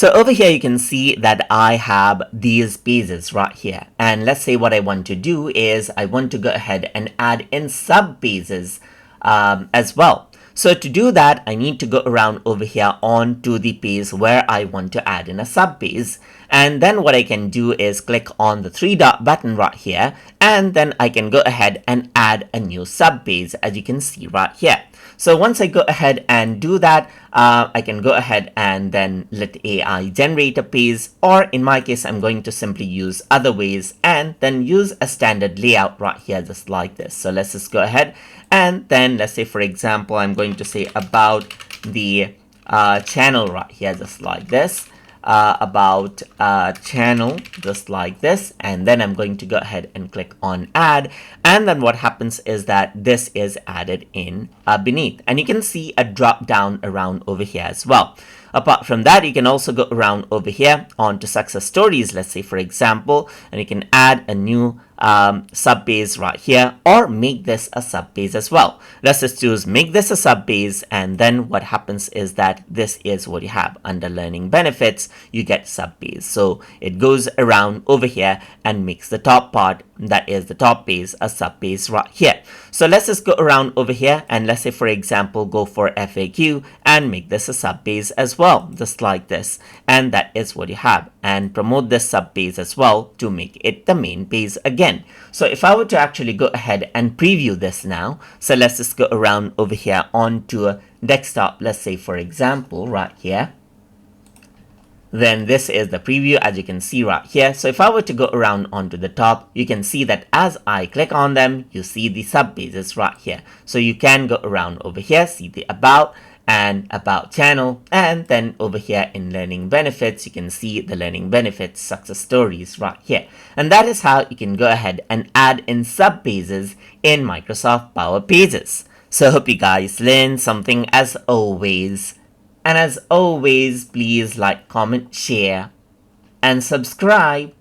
So over here, you can see that I have these pages right here. And let's say what I want to do is I want to go ahead and add in sub pages as well. So to do that, I need to go around over here onto the page where I want to add in a sub page. And then what I can do is click on the three dot button right here, and then I can go ahead and add a new sub page, as you can see right here. So once I go ahead and do that, I can go ahead and then let AI generate a page, or in my case, I'm going to simply use other ways and then use a standard layout right here, just like this. So let's just go ahead and then let's say, for example, I'm going to say about the channel right here, just like this. About channel, just like this, and then I'm going to go ahead and click on add, and then what happens is that this is added in beneath, and you can see a drop down around over here as well. Apart from that, you can also go around over here onto success stories, let's say, for example, and you can add a new sub page right here, or make this a sub page as well. Let's just choose make this a sub page, and then what happens is that this is what you have under learning benefits. You get sub page, so it goes around over here and makes the top part, that is the top page, a sub page right here. So let's just go around over here and let's say, for example, go for FAQ and make this a sub page as well, just like this, and that is what you have, and promote this sub page as well to make it the main page again. So if I were to actually go ahead and preview this now, so let's just go around over here onto a desktop, let's say, for example, right here. Then this is the preview, as you can see right here. So if I were to go around onto the top, you can see that as I click on them, you see the sub pages right here. So you can go around over here, see the about and about channel, and then over here in learning benefits, you can see the learning benefits success stories right here. And that is how you can go ahead and add in sub pages in Microsoft Power Pages. So I hope you guys learned something as always. And as always, please like, comment, share, and subscribe.